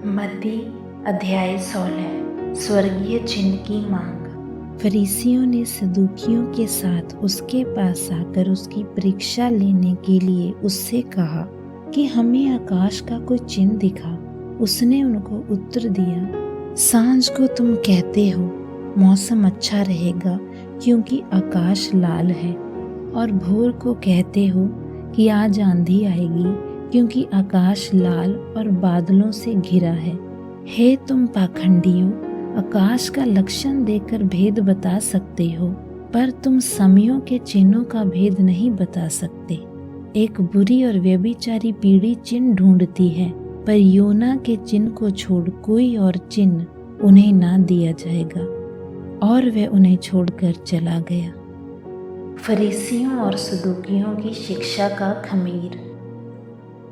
मत्ती अध्याय 16 स्वर्गीय चिन्ह की मांग। फरीसियों ने सदूकियों के साथ उसके पास आकर उसकी परीक्षा लेने के लिए उससे कहा कि हमें आकाश का कोई चिन्ह दिखा। उसने उनको उत्तर दिया, सांझ को तुम कहते हो मौसम अच्छा रहेगा क्योंकि आकाश लाल है, और भोर को कहते हो कि आज आंधी आएगी क्योंकि आकाश लाल और बादलों से घिरा है। हे तुम पाखंडियों, आकाश का लक्षण देकर भेद बता सकते हो, पर तुम समयों के चिन्हों का भेद नहीं बता सकते। एक बुरी और व्यभिचारी पीढ़ी चिन्ह ढूंढती है, पर योना के चिन्ह को छोड़ कोई और चिन्ह उन्हें ना दिया जाएगा। और वह उन्हें छोड़कर चला गया। फरीसियों और सदूकियों की शिक्षा का खमीर।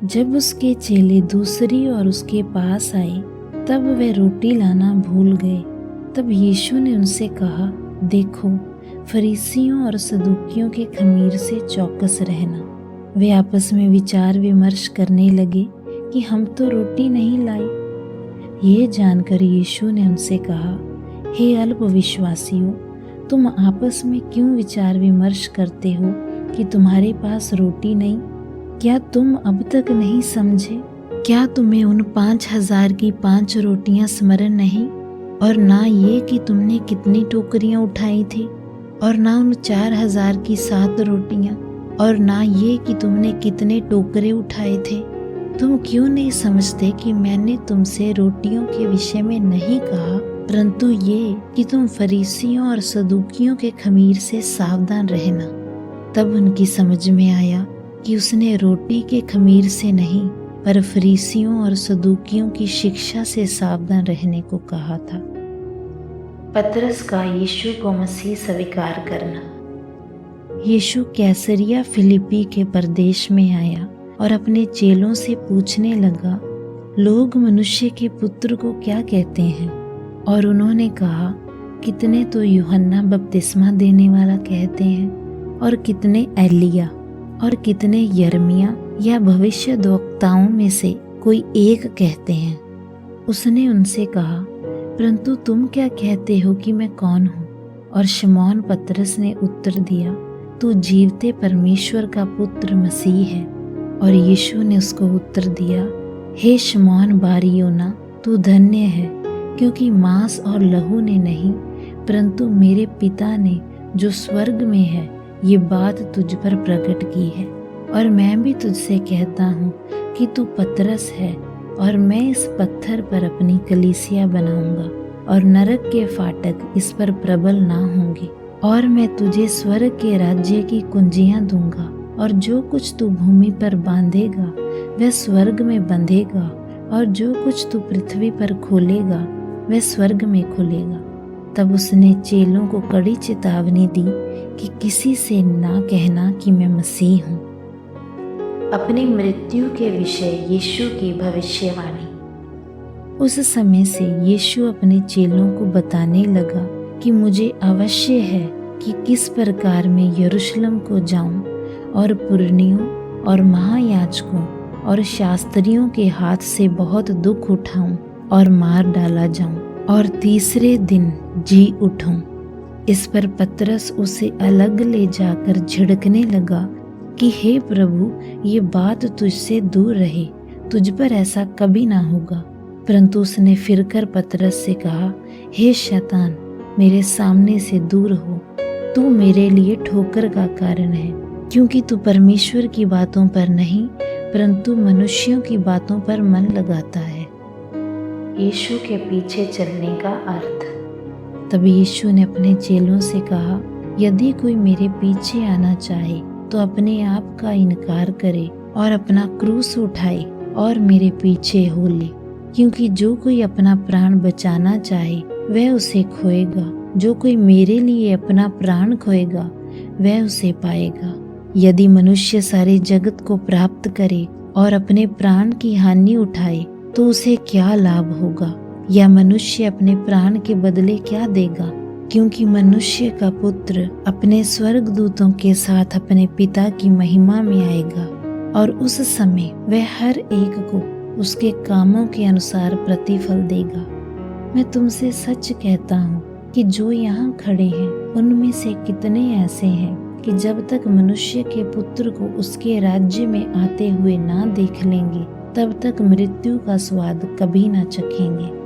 जब उसके चेले दूसरी और उसके पास आए, तब वे रोटी लाना भूल गए। तब यीशु ने उनसे कहा, देखो, फरीसियों और सदूकियों के खमीर से चौकस रहना। वे आपस में विचार विमर्श करने लगे कि हम तो रोटी नहीं लाए। ये जानकर यीशु ने उनसे कहा, हे अल्पविश्वासियों, तुम आपस में क्यों विचार विमर्श करते हो कि तुम्हारे पास रोटी नहीं? क्या तुम अब तक नहीं समझे? क्या तुम्हें उन 5,000 की 5 रोटियां स्मरण नहीं, और ना ये कि तुमने कितनी टोकरियां उठाई थी, और ना उन 4,000 की 7 रोटियां, और ना ये कि तुमने कितने टोकरे उठाए थे? तुम क्यों नहीं समझते कि मैंने तुमसे रोटियों के विषय में नहीं कहा, परंतु ये कि तुम फरीसियों और सदूकियों के खमीर से सावधान रहना। तब उनकी समझ में आया कि उसने रोटी के खमीर से नहीं, पर फरीसियों और सदूकियों की शिक्षा से सावधान रहने को कहा था। पतरस का यीशु को मसीह स्वीकार करना। यीशु कैसरिया फिलिप्पी के प्रदेश में आया और अपने चेलों से पूछने लगा, लोग मनुष्य के पुत्र को क्या कहते हैं? और उन्होंने कहा, कितने तो यूहन्ना बपतिस्मा देने वाला कहते हैं, और कितने एलिया, और कितने यर्मिया या भविष्यद्वक्ताओं में से कोई एक कहते हैं। उसने उनसे कहा, परंतु तुम क्या कहते हो कि मैं कौन हूँ? और शमौन पतरस ने उत्तर दिया, तू जीवते परमेश्वर का पुत्र मसीह है। और यीशु ने उसको उत्तर दिया, हे शमौन बारयोना, तू धन्य है, क्योंकि मांस और लहू ने नहीं, परंतु मेरे पिता ने जो स्वर्ग में है ये बात तुझ पर प्रकट की है। और मैं भी तुझसे कहता हूँ कि तू पतरस है, और मैं इस पत्थर पर अपनी कलीसिया बनाऊंगा, और नरक के फाटक इस पर प्रबल ना होंगे। और मैं तुझे स्वर्ग के राज्य की कुंजियां दूंगा, और जो कुछ तू भूमि पर बांधेगा वह स्वर्ग में बंधेगा, और जो कुछ तू पृथ्वी पर खोलेगा वह स्वर्ग में खुलेगा। तब उसने चेलों को कड़ी चेतावनी दी कि किसी से ना कहना कि मैं मसीह हूँ। अपनी मृत्यु के विषय यीशु की भविष्यवाणी। उस समय से यीशु अपने चेलों को बताने लगा कि मुझे अवश्य है कि किस प्रकार मैं यरूशलेम को जाऊं, और पुरनियों और महायाजकों और शास्त्रियों के हाथ से बहुत दुख उठाऊं, और मार डाला जाऊं, और तीसरे दिन जी उठूं। इस पर पतरस उसे अलग ले जाकर झिड़कने लगा कि हे प्रभु, ये बात तुझसे दूर रहे, तुझ पर ऐसा कभी ना होगा। परंतु उसने फिरकर पतरस से कहा, हे शैतान, मेरे सामने से दूर हो, तू मेरे लिए ठोकर का कारण है, क्योंकि तू परमेश्वर की बातों पर नहीं, परंतु मनुष्यों की बातों पर मन लगाता है। यीशु के पीछे चलने का अर्थ। तब यीशु ने अपने चेलों से कहा, यदि कोई मेरे पीछे आना चाहे तो अपने आप का इनकार करे और अपना क्रूस उठाए और मेरे पीछे हो ले। क्योंकि जो कोई अपना प्राण बचाना चाहे वह उसे खोएगा, जो कोई मेरे लिए अपना प्राण खोएगा वह उसे पाएगा। यदि मनुष्य सारे जगत को प्राप्त करे और अपने प्राण की हानि उठाए तो उसे क्या लाभ होगा? या मनुष्य अपने प्राण के बदले क्या देगा? क्योंकि मनुष्य का पुत्र अपने स्वर्गदूतों के साथ अपने पिता की महिमा में आएगा, और उस समय वह हर एक को उसके कामों के अनुसार प्रतिफल देगा। मैं तुमसे सच कहता हूँ कि जो यहाँ खड़े हैं उनमें से कितने ऐसे हैं कि जब तक मनुष्य के पुत्र को उसके राज्य में आते हुए ना देख लेंगे तब तक मृत्यु का स्वाद कभी ना चखेंगे।